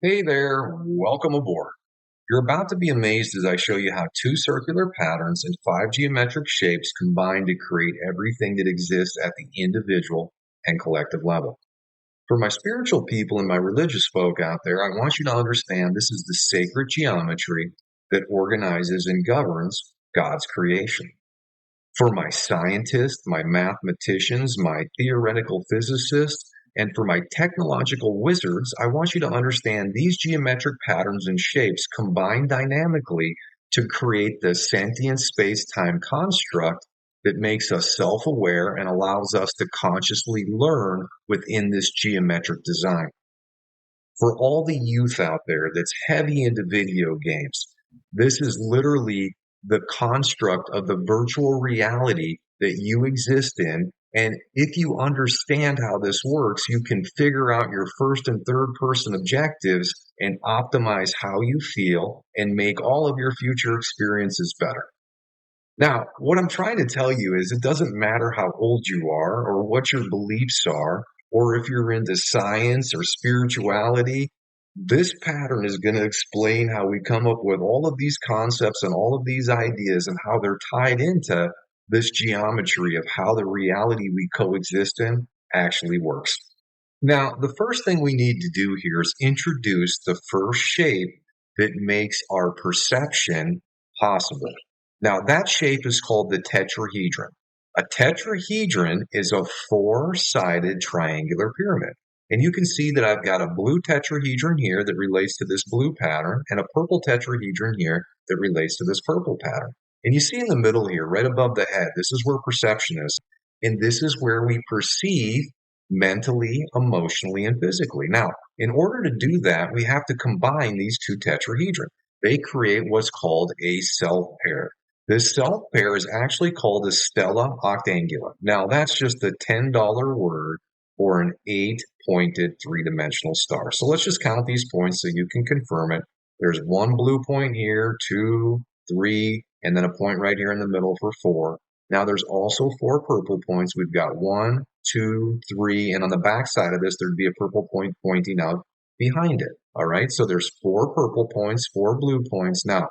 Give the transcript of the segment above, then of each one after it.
Hey there, welcome aboard. You're about to be amazed as I show you how two circular patterns and five geometric shapes combine to create everything that exists at the individual and collective level. For my spiritual people and my religious folk out there, I want you to understand this is the sacred geometry that organizes and governs God's creation. For my scientists, my mathematicians, my theoretical physicists, and for my technological wizards, I want you to understand these geometric patterns and shapes combine dynamically to create the sentient space time construct that makes us self aware and allows us to consciously learn within this geometric design. For all the youth out there that's heavy into video games, this is literally the construct of the virtual reality that you exist in. And if you understand how this works, you can figure out your first and third person objectives and optimize how you feel and make all of your future experiences better. Now, what I'm trying to tell you is it doesn't matter how old you are or what your beliefs are, or if you're into science or spirituality. This pattern is going to explain how we come up with all of these concepts and all of these ideas and how they're tied into this geometry of how the reality we coexist in actually works. Now, the first thing we need to do here is introduce the first shape that makes our perception possible. Now, that shape is called the tetrahedron. A tetrahedron is a four-sided triangular pyramid. And you can see that I've got a blue tetrahedron here that relates to this blue pattern and a purple tetrahedron here that relates to this purple pattern. And you see in the middle here, right above the head, this is where perception is. And this is where we perceive mentally, emotionally, and physically. Now, in order to do that, we have to combine these two tetrahedrons. They create what's called a self pair. This self pair is actually called a stella octangula. Now, that's just a $10 word for an 8-pointed three-dimensional star. So let's just count these points so you can confirm it. There's one blue point here, 2, 3, and then a point right here in the middle for 4. Now there's also 4 purple points. We've got 1, 2, 3, and on the back side of this, there'd be a purple point pointing out behind it. All right, so there's 4 purple points, 4 blue points. Now,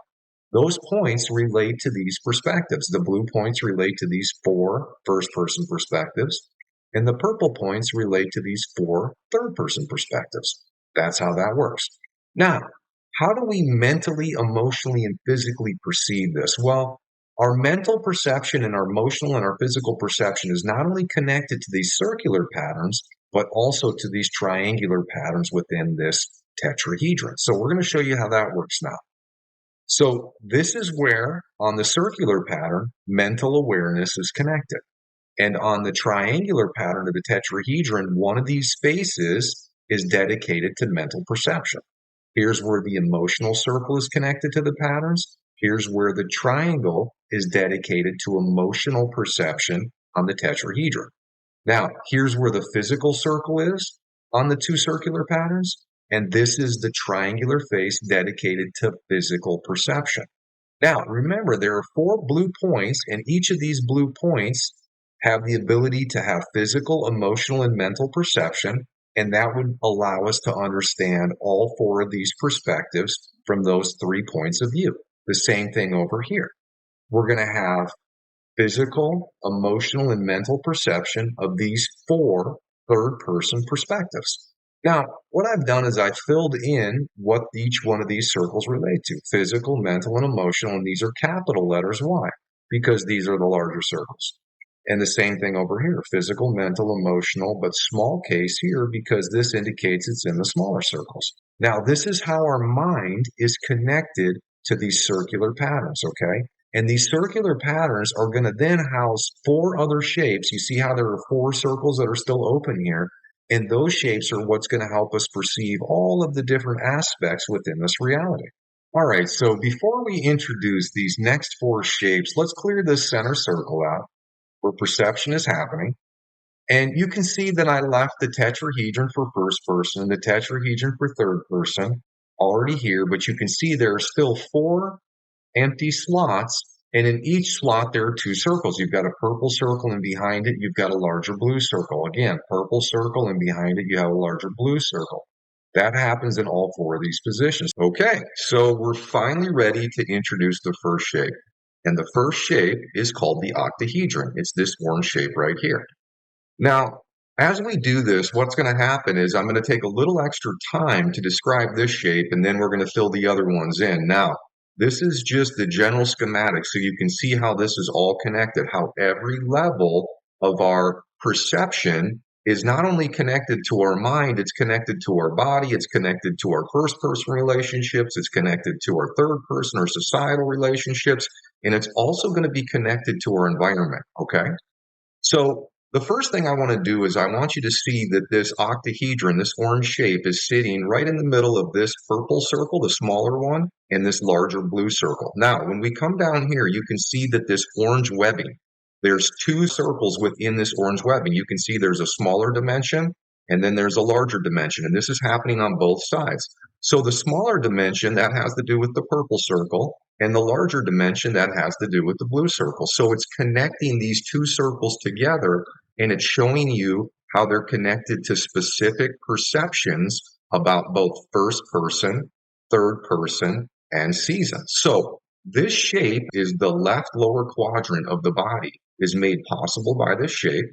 those points relate to these perspectives. The blue points relate to these 4 first-person perspectives, and the purple points relate to these 4 third-person perspectives. That's how that works. Now, how do we mentally, emotionally, and physically perceive this? Well, our mental perception and our emotional and our physical perception is not only connected to these circular patterns, but also to these triangular patterns within this tetrahedron. So we're going to show you how that works now. So this is where, on the circular pattern, mental awareness is connected. And on the triangular pattern of the tetrahedron, one of these spaces is dedicated to mental perception. Here's where the emotional circle is connected to the patterns. Here's where the triangle is dedicated to emotional perception on the tetrahedron. Now, here's where the physical circle is on the two circular patterns. And this is the triangular face dedicated to physical perception. Now, remember, there are 4 blue points, and each of these blue points have the ability to have physical, emotional, and mental perception. And that would allow us to understand all 4 of these perspectives from those 3 points of view. The same thing over here. We're going to have physical, emotional, and mental perception of these 4 third-person perspectives. Now, what I've done is I've filled in what each one of these circles relate to. Physical, mental, and emotional, and these are capital letters. Why? Because these are the larger circles. And the same thing over here, physical, mental, emotional, but small case here because this indicates it's in the smaller circles. Now, this is how our mind is connected to these circular patterns, okay? And these circular patterns are going to then house 4 other shapes. You see how there are 4 circles that are still open here? And those shapes are what's going to help us perceive all of the different aspects within this reality. All right, so before we introduce these next 4 shapes, let's clear this center circle out where perception is happening. And you can see that I left the tetrahedron for first person, the tetrahedron for third person already here, but you can see there are still 4 empty slots. And in each slot, there are 2 circles. You've got a purple circle, and behind it, you've got a larger blue circle. Again, purple circle, and behind it, you have a larger blue circle. That happens in all four of these positions. Okay, so we're finally ready to introduce the first shape. And the first shape is called the octahedron. It's this orange shape right here. Now, as we do this, what's going to happen is I'm going to take a little extra time to describe this shape, and then we're going to fill the other ones in. Now, this is just the general schematic, so you can see how this is all connected, how every level of our perception is not only connected to our mind, it's connected to our body, it's connected to our first person relationships, it's connected to our third person or societal relationships, and it's also going to be connected to our environment, okay? So the first thing I want to do is I want you to see that this octahedron, this orange shape, is sitting right in the middle of this purple circle, the smaller one, and this larger blue circle. Now, when we come down here, you can see that this orange webbing, there's two circles within this orange webbing. You can see there's a smaller dimension and then there's a larger dimension, and this is happening on both sides. So the smaller dimension, that has to do with the purple circle, and the larger dimension, that has to do with the blue circle. So it's connecting these two circles together, and it's showing you how they're connected to specific perceptions about both first person, third person, and season. So this shape is the left lower quadrant of the body is made possible by this shape.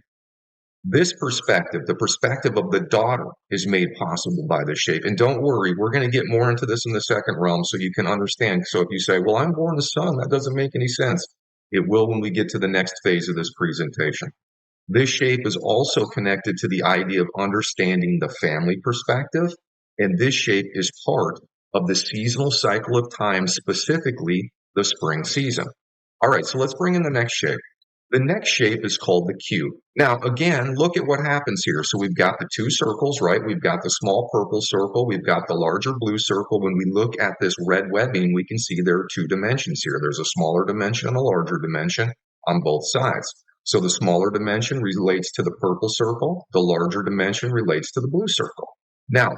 This perspective, the perspective of the daughter, is made possible by this shape. And don't worry, we're going to get more into this in the second realm so you can understand. So if you say, well, I'm born the sun, that doesn't make any sense. It will when we get to the next phase of this presentation. This shape is also connected to the idea of understanding the family perspective. And this shape is part of the seasonal cycle of time, specifically the spring season. All right, so let's bring in the next shape. The next shape is called the cube. Now, again, look at what happens here. So we've got the two circles, right? We've got the small purple circle. We've got the larger blue circle. When we look at this red webbing, we can see there are two dimensions here. There's a smaller dimension and a larger dimension on both sides. So the smaller dimension relates to the purple circle. The larger dimension relates to the blue circle. Now,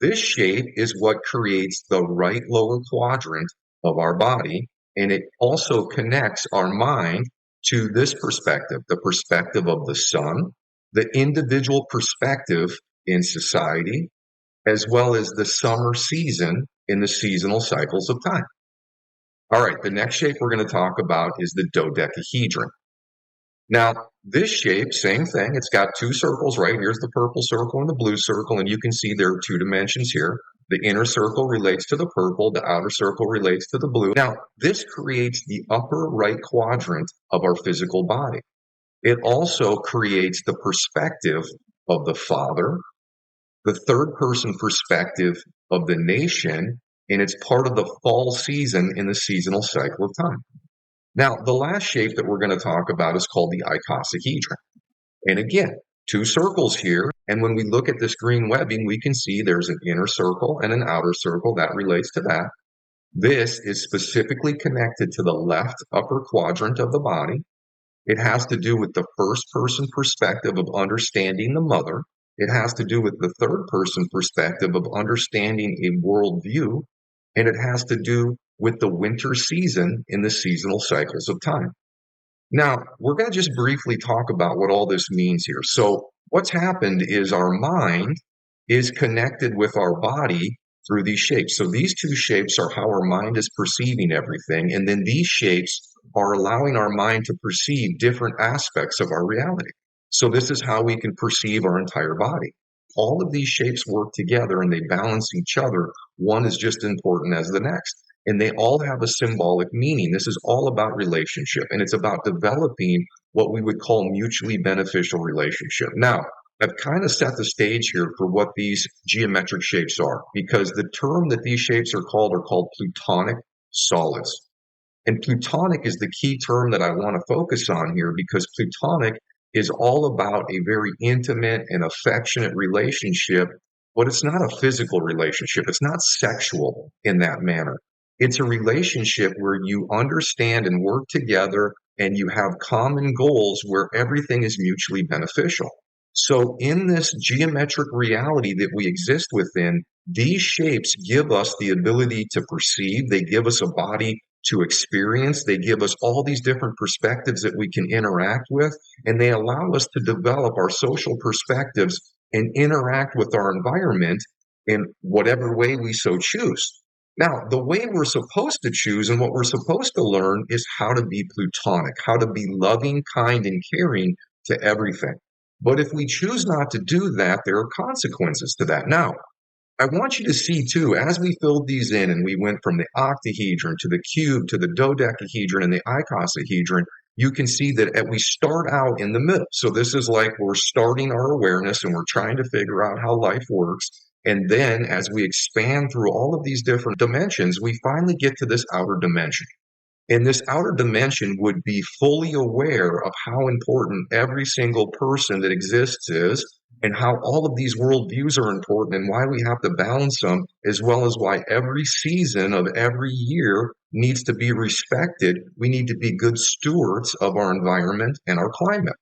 this shape is what creates the right lower quadrant of our body, and it also connects our mind to this perspective, the perspective of the sun, the individual perspective in society, as well as the summer season in the seasonal cycles of time. All right, the next shape we're going to talk about is the dodecahedron. Now, this shape, same thing. It's got two circles, right? Here's the purple circle and the blue circle, and you can see there are two dimensions here. The inner circle relates to the purple, the outer circle relates to the blue. Now, this creates the upper right quadrant of our physical body. It also creates the perspective of the father, the third person perspective of the nation, and it's part of the fall season in the seasonal cycle of time. Now, the last shape that we're going to talk about is called the icosahedron. And again, two circles here. And when we look at this green webbing, we can see there's an inner circle and an outer circle that relates to that. This is specifically connected to the left upper quadrant of the body. It has to do with the first person perspective of understanding the mother. It has to do with the third person perspective of understanding a worldview. And it has to do with the winter season in the seasonal cycles of time. Now, we're going to just briefly talk about what all this means here. So what's happened is our mind is connected with our body through these shapes. So these two shapes are how our mind is perceiving everything. And then these shapes are allowing our mind to perceive different aspects of our reality. So this is how we can perceive our entire body. All of these shapes work together and they balance each other. One is just as important as the next. And they all have a symbolic meaning. This is all about relationship, and it's about developing what we would call mutually beneficial relationship. Now, I've kind of set the stage here for what these geometric shapes are, because the term that these shapes are called plutonic solids. And plutonic is the key term that I want to focus on here, because plutonic is all about a very intimate and affectionate relationship, but it's not a physical relationship. It's not sexual in that manner. It's a relationship where you understand and work together and you have common goals where everything is mutually beneficial. So in this geometric reality that we exist within, these shapes give us the ability to perceive. They give us a body to experience. They give us all these different perspectives that we can interact with, and they allow us to develop our social perspectives and interact with our environment in whatever way we so choose. Now, the way we're supposed to choose and what we're supposed to learn is how to be plutonic, how to be loving, kind, and caring to everything. But if we choose not to do that, there are consequences to that. Now, I want you to see too, as we filled these in and we went from the octahedron to the cube to the dodecahedron and the icosahedron, you can see that we start out in the middle. So this is like we're starting our awareness and we're trying to figure out how life works. And then as we expand through all of these different dimensions, we finally get to this outer dimension. And this outer dimension would be fully aware of how important every single person that exists is, and how all of these worldviews are important and why we have to balance them, as well as why every season of every year needs to be respected. We need to be good stewards of our environment and our climate.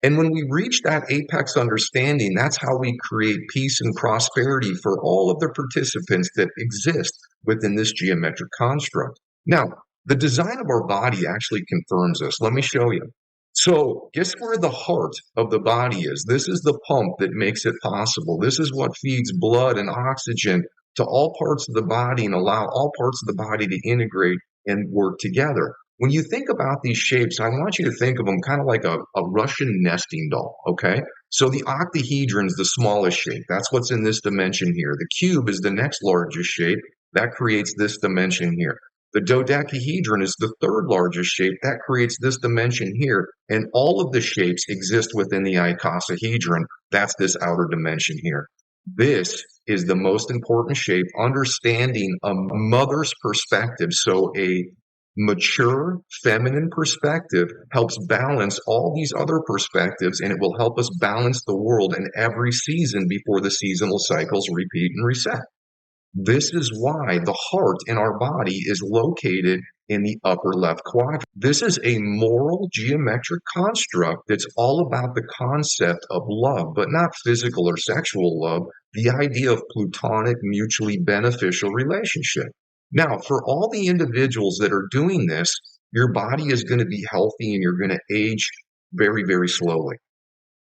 And when we reach that apex understanding, that's how we create peace and prosperity for all of the participants that exist within this geometric construct. Now, the design of our body actually confirms this. Let me show you. So, guess where the heart of the body is? This is the pump that makes it possible. This is what feeds blood and oxygen to all parts of the body and allow all parts of the body to integrate and work together. When you think about these shapes, I want you to think of them kind of like a Russian nesting doll, okay? So the octahedron is the smallest shape. That's what's in this dimension here. The cube is the next largest shape. That creates this dimension here. The dodecahedron is the third largest shape. That creates this dimension here. And all of the shapes exist within the icosahedron. That's this outer dimension here. This is the most important shape, understanding a mother's perspective. So a mature feminine perspective helps balance all these other perspectives, and it will help us balance the world in every season before the seasonal cycles repeat and reset. This is why the heart in our body is located in the upper left quadrant. This is a moral geometric construct that's all about the concept of love, but not physical or sexual love, the idea of plutonic, mutually beneficial relationship. Now, for all the individuals that are doing this, your body is going to be healthy and you're going to age very, very slowly.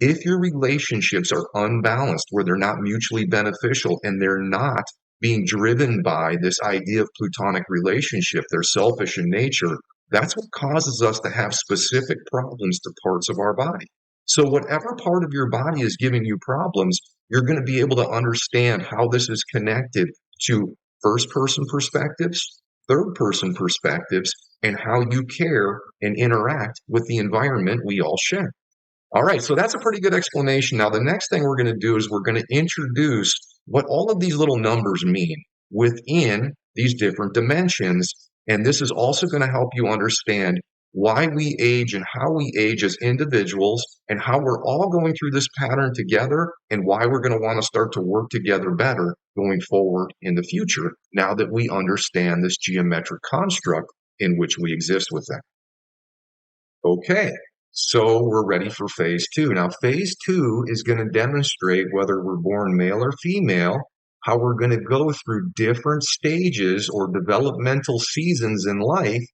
If your relationships are unbalanced, where they're not mutually beneficial and they're not being driven by this idea of plutonic relationship, they're selfish in nature, that's what causes us to have specific problems to parts of our body. So whatever part of your body is giving you problems, you're going to be able to understand how this is connected to first person perspectives, third person perspectives, and how you care and interact with the environment we all share. All right, so that's a pretty good explanation. Now, the next thing we're going to do is we're going to introduce what all of these little numbers mean within these different dimensions. And this is also going to help you understand why we age and how we age as individuals and how we're all going through this pattern together and why we're going to want to start to work together better going forward in the future now that we understand this geometric construct in which we exist within. Okay, so we're ready for phase two. Now, phase two is going to demonstrate whether we're born male or female, how we're going to go through different stages or developmental seasons in life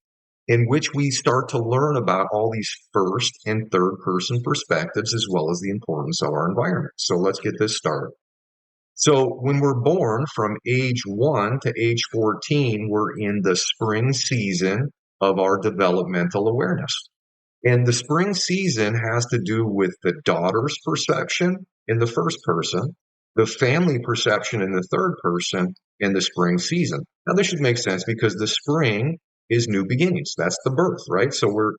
in which we start to learn about all these first and third person perspectives, as well as the importance of our environment. So let's get this started. So when we're born from age 1 to age 14, we're in the spring season of our developmental awareness. And the spring season has to do with the daughter's perception in the first person, the family perception in the third person, in the spring season. Now, this should make sense because the spring is new beginnings. That's the birth, right? So we're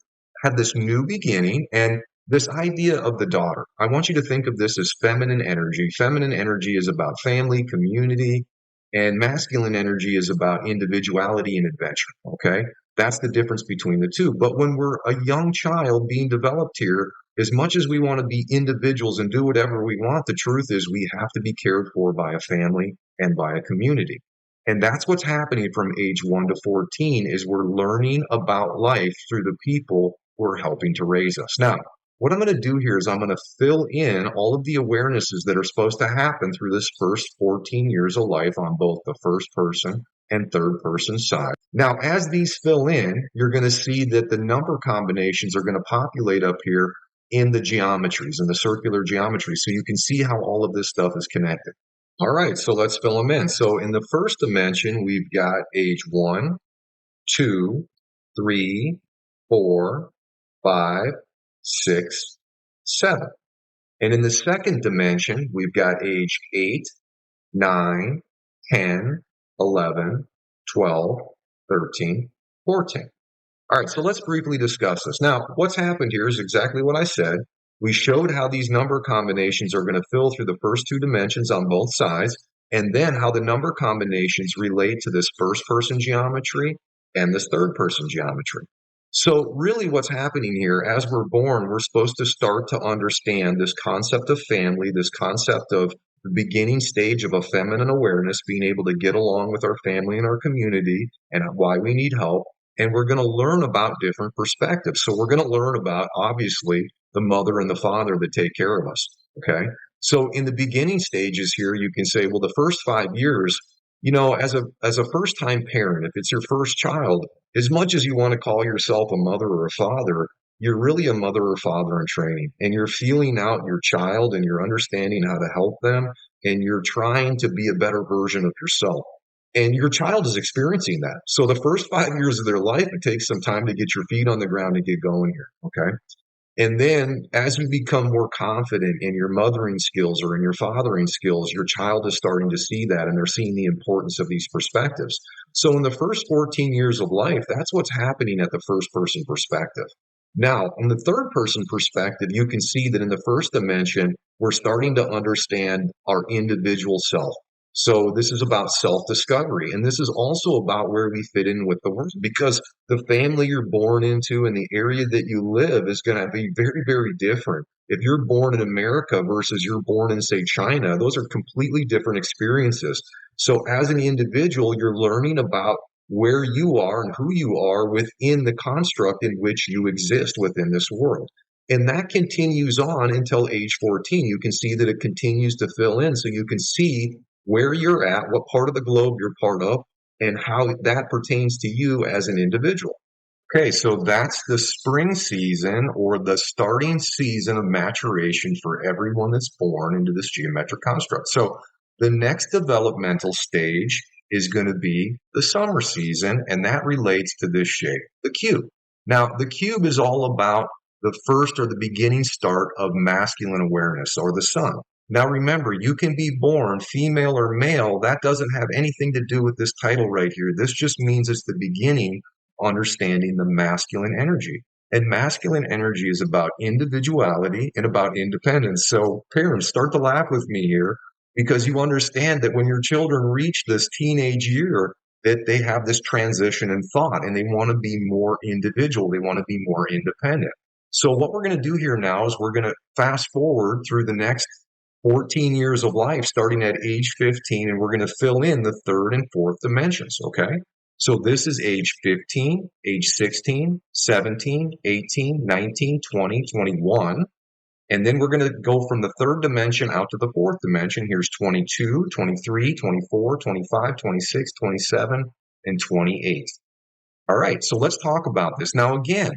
have this new beginning, and this idea of the daughter. I want you to think of this as feminine energy. Feminine energy is about family, community, and masculine energy is about individuality and adventure. Okay? That's the difference between the two. But when we're a young child being developed here, as much as we want to be individuals and do whatever we want, the truth is we have to be cared for by a family and by a community. And that's what's happening from age 1 to 14 is we're learning about life through the people who are helping to raise us. Now, what I'm going to do here is I'm going to fill in all of the awarenesses that are supposed to happen through this first 14 years of life on both the first person and third person side. Now, as these fill in, you're going to see that the number combinations are going to populate up here in the geometries, in the circular geometry. So you can see how all of this stuff is connected. All right, so let's fill them in. So in the first dimension, we've got age 1, 2, 3, 4, 5, 6, 7. And in the second dimension, we've got age 8, 9, 10, 11, 12, 13, 14. All right, so let's briefly discuss this. Now, what's happened here is exactly what I said. We showed how these number combinations are going to fill through the first two dimensions on both sides, and then how the number combinations relate to this first person geometry and this third person geometry. So, really, what's happening here, as we're born, we're supposed to start to understand this concept of family, this concept of the beginning stage of a feminine awareness, being able to get along with our family and our community, and why we need help. And we're going to learn about different perspectives. So we're going to learn about, obviously, the mother and the father that take care of us. Okay. So in the beginning stages here, you can say, well, the first 5 years, as a first time parent, if it's your first child, as much as you want to call yourself a mother or a father, you're really a mother or father in training, and you're feeling out your child and you're understanding how to help them, and you're trying to be a better version of yourself. And your child is experiencing that. So the first 5 years of their life, it takes some time to get your feet on the ground and get going here. Okay. And then as you become more confident in your mothering skills or in your fathering skills, your child is starting to see that, and they're seeing the importance of these perspectives. So in the first 14 years of life, that's what's happening at the first person perspective. Now, in the third person perspective, you can see that in the first dimension, we're starting to understand our individual self. So this is about self-discovery. And this is also about where we fit in with the world, because the family you're born into and the area that you live is going to be very, very different. If you're born in America versus you're born in, say, China, those are completely different experiences. So as an individual, you're learning about where you are and who you are within the construct in which you exist within this world. And that continues on until age 14. You can see that it continues to fill in. So you can see where you're at, what part of the globe you're part of, and how that pertains to you as an individual. Okay, so that's the spring season, or the starting season of maturation for everyone that's born into this geometric construct. So the next developmental stage is going to be the summer season, and that relates to this shape, the cube. Now, the cube is all about the first or the beginning start of masculine awareness, or the sun. Now, remember, you can be born female or male. That doesn't have anything to do with this title right here. This just means it's the beginning understanding the masculine energy. And masculine energy is about individuality and about independence. So parents, start to laugh with me here, because you understand that when your children reach this teenage year, that they have this transition in thought and they want to be more individual. They want to be more independent. So what we're going to do here now is we're going to fast forward through the next 14 years of life, starting at age 15, and we're going to fill in the third and fourth dimensions, okay? So this is age 15, age 16, 17, 18, 19, 20, 21. And then we're going to go from the third dimension out to the fourth dimension. Here's 22, 23, 24, 25, 26, 27, and 28. All right, so let's talk about this. Now, again,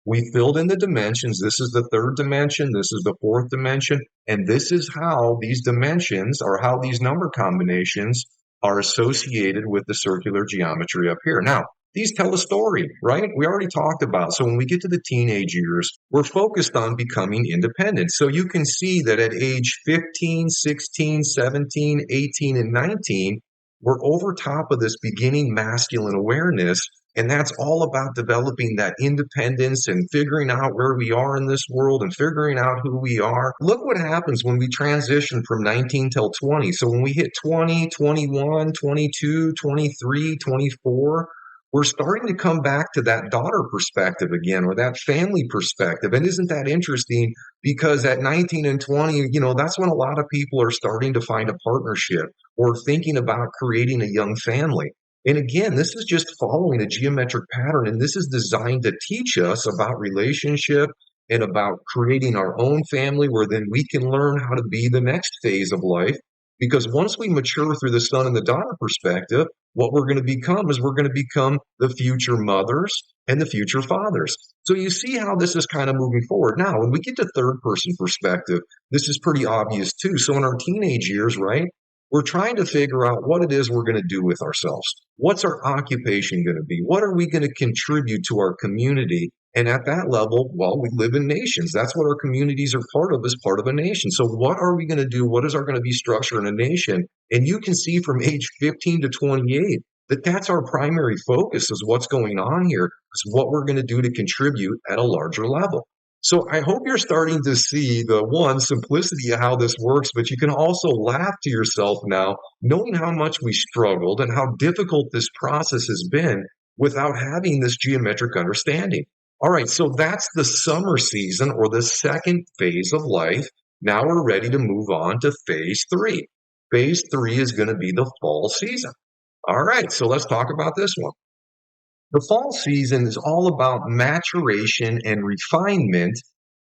we filled in the dimensions. This is the third dimension. This is the fourth dimension. And this is how these dimensions, or how these number combinations, are associated with the circular geometry up here. Now, these tell a story, right? We already talked about. So when we get to the teenage years, we're focused on becoming independent. So you can see that at age 15, 16, 17, 18, and 19, we're over top of this beginning masculine awareness. And that's all about developing that independence and figuring out where we are in this world and figuring out who we are. Look what happens when we transition from 19 till 20. So when we hit 20, 21, 22, 23, 24, we're starting to come back to that daughter perspective again, or that family perspective. And isn't that interesting? Because at 19 and 20, that's when a lot of people are starting to find a partnership or thinking about creating a young family. And again, this is just following a geometric pattern, and this is designed to teach us about relationship and about creating our own family, where then we can learn how to be the next phase of life. Because once we mature through the son and the daughter perspective, what we're going to become is we're going to become the future mothers and the future fathers. So you see how this is kind of moving forward. Now, when we get to third person perspective, this is pretty obvious too. So in our teenage years, right, we're trying to figure out what it is we're going to do with ourselves. What's our occupation going to be? What are we going to contribute to our community? And at that level, well, we live in nations. That's what our communities are part of, as part of a nation. So what are we going to do? What is our going to be structure in a nation? And you can see from age 15 to 28 that that's our primary focus, is what's going on here, is what we're going to do to contribute at a larger level. So I hope you're starting to see the one simplicity of how this works, but you can also laugh to yourself now, knowing how much we struggled and how difficult this process has been without having this geometric understanding. All right, so that's the summer season, or the second phase of life. Now we're ready to move on to phase three. Phase three is going to be the fall season. All right, so let's talk about this one. The fall season is all about maturation and refinement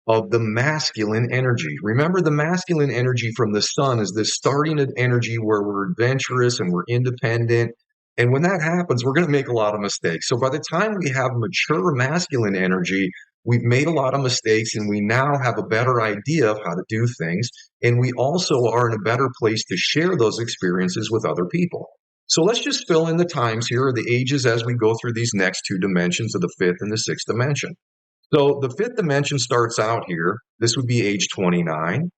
of the masculine energy. Remember, the masculine energy from the sun is this starting energy where we're adventurous and we're independent. And when that happens, we're going to make a lot of mistakes. So by the time we have mature masculine energy, we've made a lot of mistakes and we now have a better idea of how to do things. And we also are in a better place to share those experiences with other people. So let's just fill in the times here, or the ages, as we go through these next two dimensions of the fifth and the sixth dimension. So the fifth dimension starts out here. This would be age 29,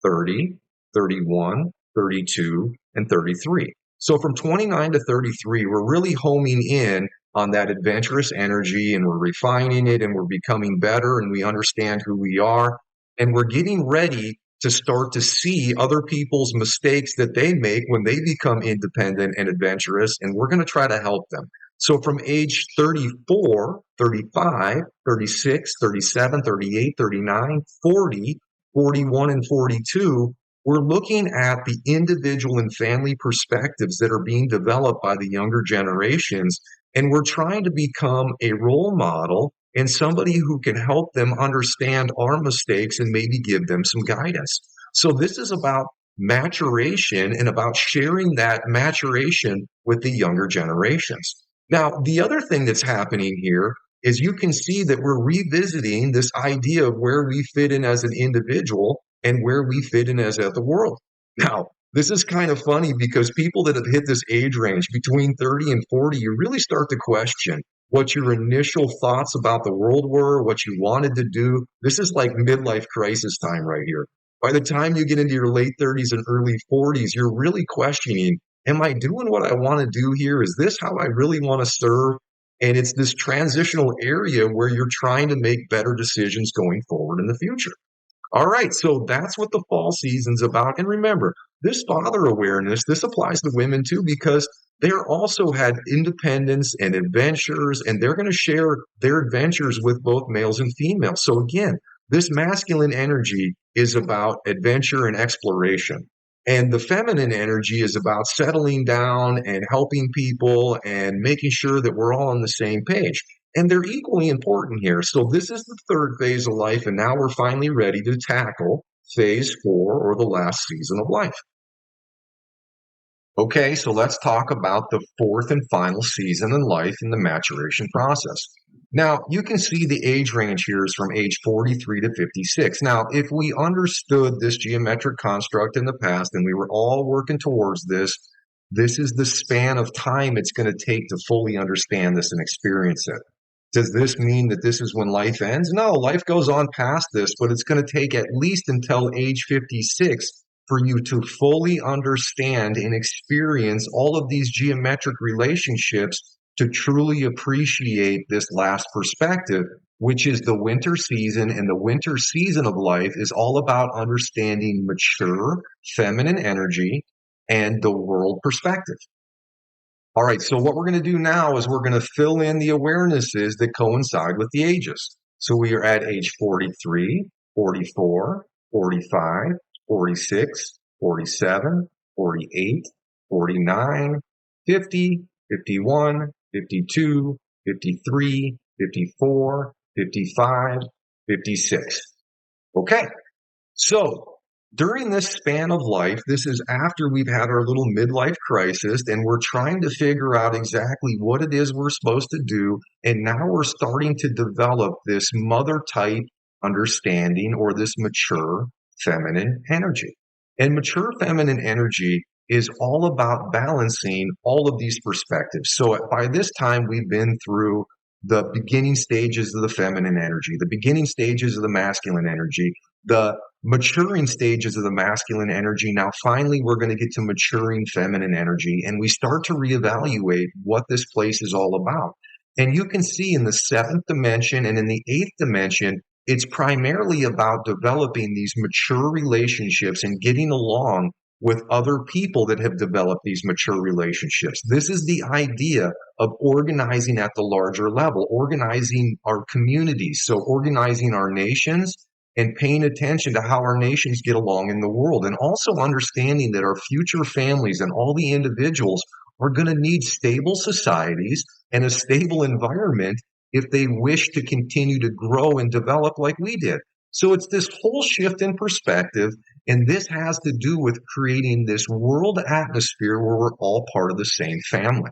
30, 31, 32, and 33. So from 29 to 33, we're really homing in on that adventurous energy, and we're refining it, and we're becoming better, and we understand who we are, and we're getting ready to start to see other people's mistakes that they make when they become independent and adventurous, and we're going to try to help them. So from age 34, 35, 36, 37, 38, 39, 40, 41, and 42, we're looking at the individual and family perspectives that are being developed by the younger generations, and we're trying to become a role model and somebody who can help them understand our mistakes and maybe give them some guidance. So this is about maturation and about sharing that maturation with the younger generations. Now, the other thing that's happening here is you can see that we're revisiting this idea of where we fit in as an individual and where we fit in as the world. Now, this is kind of funny because people that have hit this age range between 30 and 40, you really start to question what your initial thoughts about the world were, what you wanted to do. This is like midlife crisis time right here. By the time you get into your late 30s and early 40s, you're really questioning, am I doing what I want to do here? Is this how I really want to serve? And it's this transitional area where you're trying to make better decisions going forward in the future. All right, so that's what the fall season's about. And remember, this father awareness, this applies to women too, because they're also had independence and adventures, and they're going to share their adventures with both males and females. So again, this masculine energy is about adventure and exploration. And the feminine energy is about settling down and helping people and making sure that we're all on the same page. And they're equally important here. So this is the third phase of life, and now we're finally ready to tackle phase four, or the last season of life. Okay, so let's talk about the fourth and final season in life in the maturation process. Now, you can see the age range here is from age 43 to 56. Now, if we understood this geometric construct in the past and we were all working towards this, this is the span of time it's going to take to fully understand this and experience it. Does this mean that this is when life ends? No, life goes on past this, but it's going to take at least until age 56 for you to fully understand and experience all of these geometric relationships to truly appreciate this last perspective, which is the winter season. And the winter season of life is all about understanding mature feminine energy and the world perspective. All right, so what we're going to do now is we're going to fill in the awarenesses that coincide with the ages. So we are at age 43, 44, 45, 46, 47, 48, 49, 50, 51, 52, 53, 54, 55, 56. Okay, so during this span of life, this is after we've had our little midlife crisis, and we're trying to figure out exactly what it is we're supposed to do. And now we're starting to develop this mother type understanding, or this mature feminine energy. And mature feminine energy is all about balancing all of these perspectives. So by this time, we've been through the beginning stages of the feminine energy, the beginning stages of the masculine energy, the maturing stages of the masculine energy. Now, finally, we're going to get to maturing feminine energy, and we start to reevaluate what this place is all about. And you can see in the seventh dimension and in the eighth dimension, it's primarily about developing these mature relationships and getting along with other people that have developed these mature relationships. This is the idea of organizing at the larger level, organizing our communities. So organizing our nations and paying attention to how our nations get along in the world, and also understanding that our future families and all the individuals are going to need stable societies and a stable environment if they wish to continue to grow and develop like we did. So it's this whole shift in perspective, and this has to do with creating this world atmosphere where we're all part of the same family.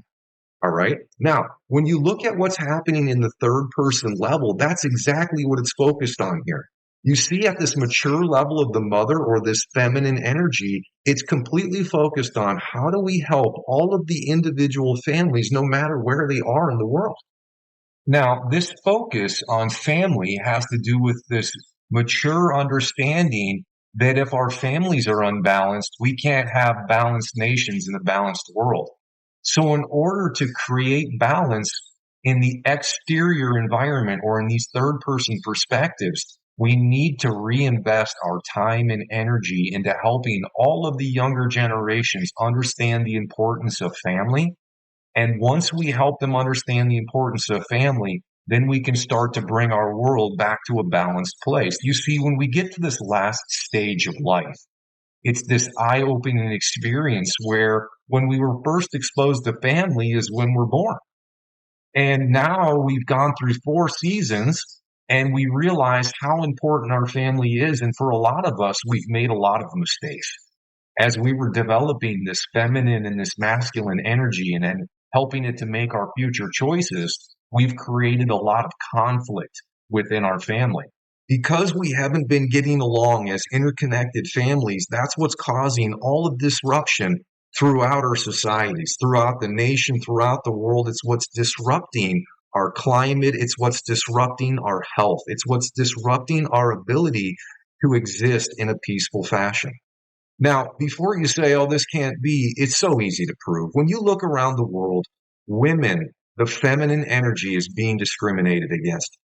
All right. Now, when you look at what's happening in the third person level, that's exactly what it's focused on here. You see, at this mature level of the mother or this feminine energy, it's completely focused on how do we help all of the individual families, no matter where they are in the world. Now, this focus on family has to do with this mature understanding that if our families are unbalanced, we can't have balanced nations in a balanced world. So, in order to create balance in the exterior environment or in these third person perspectives, we need to reinvest our time and energy into helping all of the younger generations understand the importance of family. And once we help them understand the importance of family, then we can start to bring our world back to a balanced place. You see, when we get to this last stage of life, it's this eye-opening experience where when we were first exposed to family is when we're born. And now we've gone through 4 seasons and we realize how important our family is. And for a lot of us, we've made a lot of mistakes as we were developing this feminine and this masculine energy and helping it to make our future choices. We've created a lot of conflict within our family. Because we haven't been getting along as interconnected families, that's what's causing all of disruption throughout our societies, throughout the nation, throughout the world. It's what's disrupting our climate. It's what's disrupting our health. It's what's disrupting our ability to exist in a peaceful fashion. Now, before you say, oh, this can't be, it's so easy to prove. When you look around the world, women, the feminine energy is being discriminated against.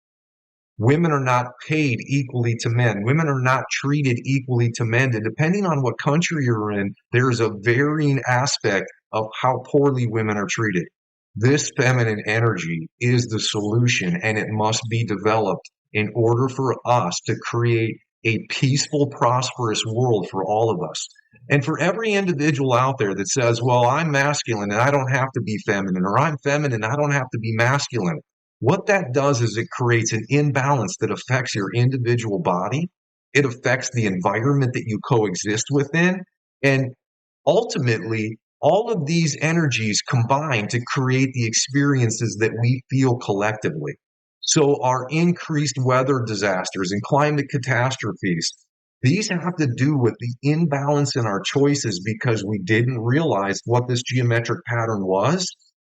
Women are not paid equally to men. Women are not treated equally to men. And depending on what country you're in, there's a varying aspect of how poorly women are treated. This feminine energy is the solution, and it must be developed in order for us to create a peaceful, prosperous world for all of us. And for every individual out there that says, well, I'm masculine and I don't have to be feminine, or I'm feminine, I don't have to be masculine. What that does is it creates an imbalance that affects your individual body. It affects the environment that you coexist within. And ultimately, all of these energies combine to create the experiences that we feel collectively. So our increased weather disasters and climate catastrophes, these have to do with the imbalance in our choices because we didn't realize what this geometric pattern was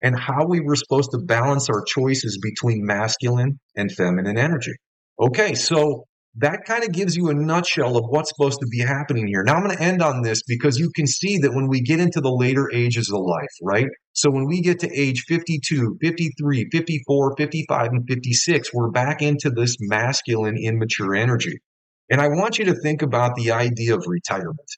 and how we were supposed to balance our choices between masculine and feminine energy. Okay, so that kind of gives you a nutshell of what's supposed to be happening here. Now I'm going to end on this because you can see that when we get into the later ages of life, right? So when we get to age 52, 53, 54, 55, and 56, we're back into this masculine immature energy. And I want you to think about the idea of retirement.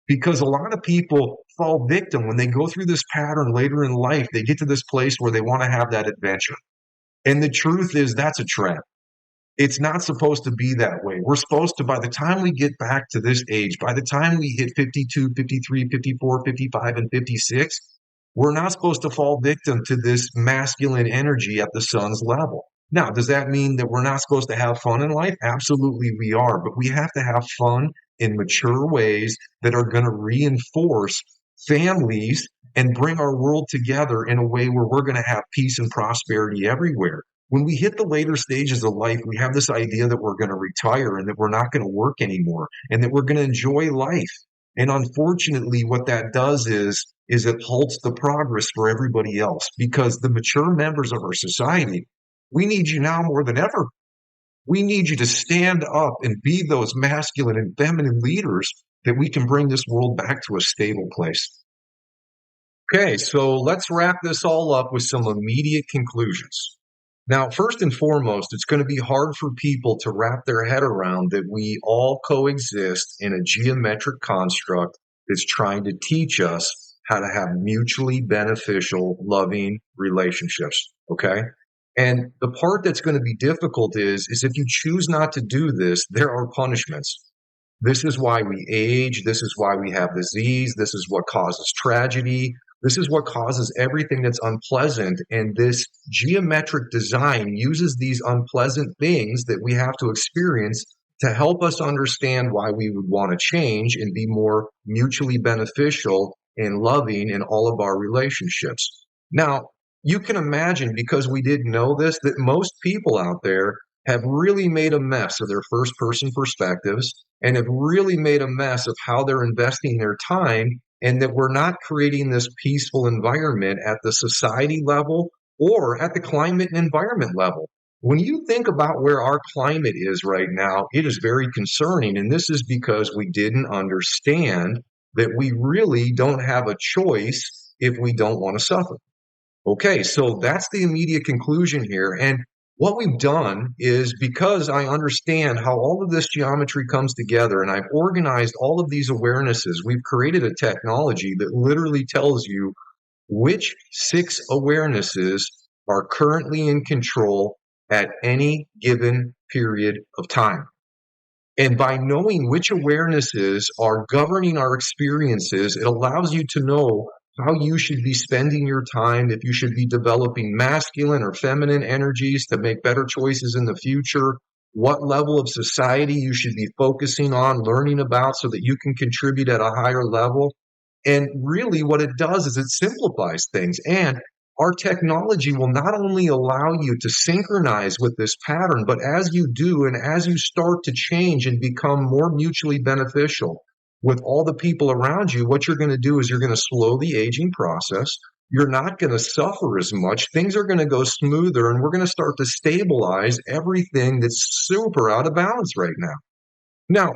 Because a lot of people fall victim when they go through this pattern later in life. They get to this place where they want to have that adventure. And the truth is that's a trap. It's not supposed to be that way. We're supposed to, by the time we get back to this age, by the time we hit 52, 53, 54, 55, and 56, we're not supposed to fall victim to this masculine energy at the sun's level. Now, does that mean that we're not supposed to have fun in life? Absolutely we are, but we have to have fun in mature ways that are going to reinforce families and bring our world together in a way where we're going to have peace and prosperity everywhere. When we hit the later stages of life, we have this idea that we're going to retire and that we're not going to work anymore and that we're going to enjoy life. And unfortunately, what that does is it halts the progress for everybody else, because the mature members of our society, we need you now more than ever. We need you to stand up and be those masculine and feminine leaders that we can bring this world back to a stable place. Okay, so let's wrap this all up with some immediate conclusions. Now, first and foremost, it's going to be hard for people to wrap their head around that we all coexist in a geometric construct that's trying to teach us how to have mutually beneficial, loving relationships. Okay. And the part that's going to be difficult is if you choose not to do this, there are punishments. This is why we age. This is why we have disease. This is what causes tragedy. This is what causes everything that's unpleasant. And this geometric design uses these unpleasant things that we have to experience to help us understand why we would want to change and be more mutually beneficial and loving in all of our relationships. Now, you can imagine, because we didn't know this, that most people out there have really made a mess of their first person perspectives and have really made a mess of how they're investing their time, and that we're not creating this peaceful environment at the society level or at the climate and environment level. When you think about where our climate is right now, it is very concerning. And this is because we didn't understand that we really don't have a choice if we don't want to suffer. Okay, so that's the immediate conclusion here. And what we've done is, because I understand how all of this geometry comes together and I've organized all of these awarenesses, we've created a technology that literally tells you which 6 awarenesses are currently in control at any given period of time. And by knowing which awarenesses are governing our experiences, it allows you to know how you should be spending your time, if you should be developing masculine or feminine energies to make better choices in the future, what level of society you should be focusing on, learning about, so that you can contribute at a higher level. And really what it does is it simplifies things. And our technology will not only allow you to synchronize with this pattern, but as you do, and as you start to change and become more mutually beneficial with all the people around you, what you're going to do is you're going to slow the aging process. You're not going to suffer as much. Things are going to go smoother, and we're going to start to stabilize everything that's super out of balance right now. Now,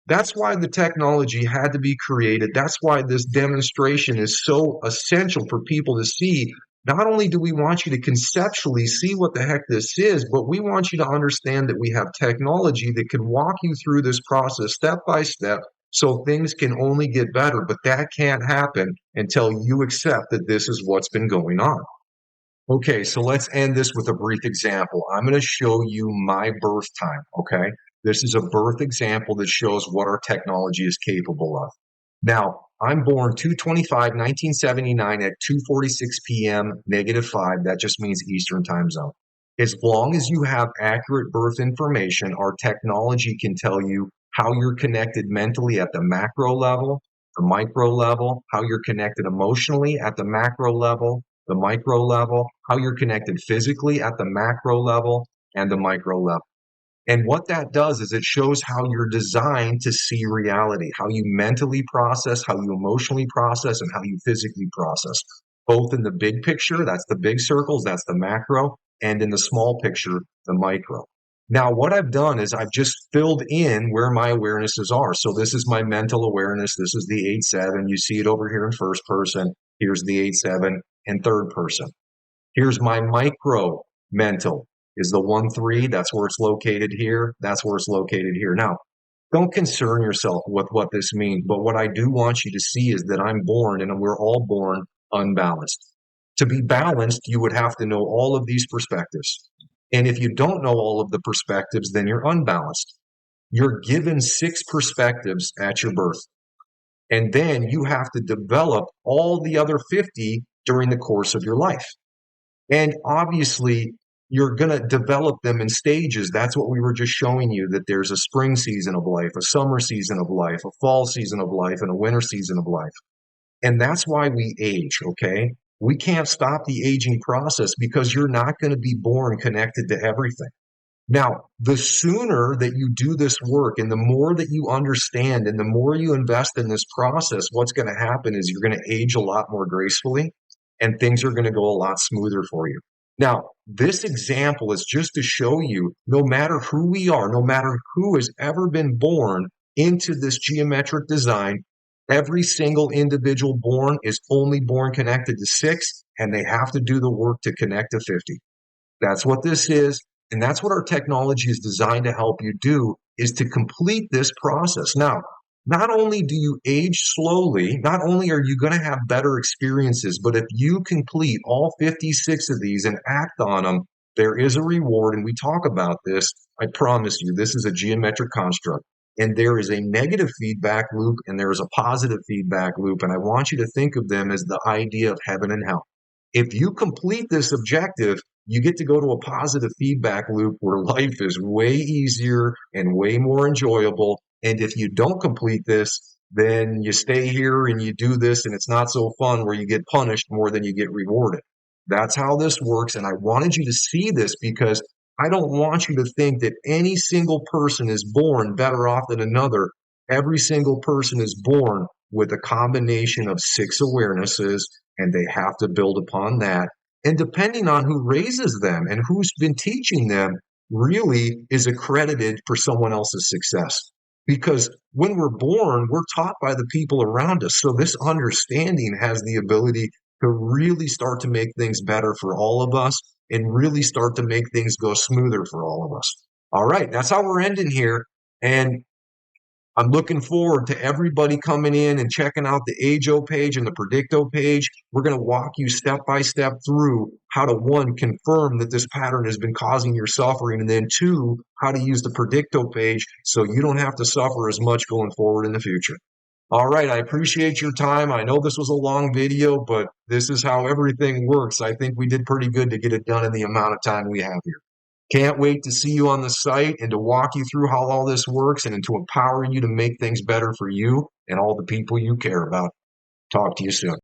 that's why the technology had to be created. That's why this demonstration is so essential for people to see. Not only do we want you to conceptually see what the heck this is, but we want you to understand that we have technology that can walk you through this process step by step, so things can only get better. But that can't happen until you accept that this is what's been going on. Okay, so let's end this with a brief example. I'm going to show you my birth time, okay? This is a birth example that shows what our technology is capable of. Now, I'm born 2/25/1979 at 2:46 p.m. -5. That just means Eastern time zone. As long as you have accurate birth information, our technology can tell you how you're connected mentally at the macro level, the micro level, how you're connected emotionally at the macro level, the micro level, how you're connected physically at the macro level, and the micro level. And what that does is it shows how you're designed to see reality, how you mentally process, how you emotionally process, and how you physically process, both in the big picture, that's the big circles, that's the macro, and in the small picture, the micro. Now, what I've done is I've just filled in where my awarenesses are. So this is my mental awareness. This is the 8-7. You see it over here in first person. Here's the 8-7 in third person. Here's my micro mental is the 1-3. That's where it's located here. That's where it's located here. Now, don't concern yourself with what this means, but what I do want you to see is that I'm born, and we're all born unbalanced. To be balanced, you would have to know all of these perspectives. And if you don't know all of the perspectives, then you're unbalanced. You're given 6 perspectives at your birth. And then you have to develop all the other 50 during the course of your life. And obviously, you're going to develop them in stages. That's what we were just showing you, that there's a spring season of life, a summer season of life, a fall season of life, and a winter season of life. And that's why we age, okay? We can't stop the aging process because you're not going to be born connected to everything. Now, the sooner that you do this work and the more that you understand and the more you invest in this process, what's going to happen is you're going to age a lot more gracefully and things are going to go a lot smoother for you. Now, this example is just to show you no matter who we are, no matter who has ever been born into this geometric design, every single individual born is only born connected to 6, and they have to do the work to connect to 50. That's what this is. And that's what our technology is designed to help you do, is to complete this process. Now, not only do you age slowly, not only are you going to have better experiences, but if you complete all 56 of these and act on them, there is a reward. And we talk about this. I promise you, this is a geometric construct. And there is a negative feedback loop and there is a positive feedback loop. And I want you to think of them as the idea of heaven and hell. If you complete this objective, you get to go to a positive feedback loop where life is way easier and way more enjoyable. And if you don't complete this, then you stay here and you do this and it's not so fun, where you get punished more than you get rewarded. That's how this works. And I wanted you to see this because I don't want you to think that any single person is born better off than another. Every single person is born with a combination of 6 awarenesses, and they have to build upon that. And depending on who raises them and who's been teaching them, really is accredited for someone else's success. Because when we're born, we're taught by the people around us. So this understanding has the ability to really start to make things better for all of us and really start to make things go smoother for all of us. All right, that's how we're ending here. And I'm looking forward to everybody coming in and checking out the AGO page and the Predicto page. We're going to walk you step by step through how to, 1, confirm that this pattern has been causing your suffering, and then 2, how to use the Predicto page so you don't have to suffer as much going forward in the future. All right, I appreciate your time. I know this was a long video, but this is how everything works. I think we did pretty good to get it done in the amount of time we have here. Can't wait to see you on the site and to walk you through how all this works and to empower you to make things better for you and all the people you care about. Talk to you soon.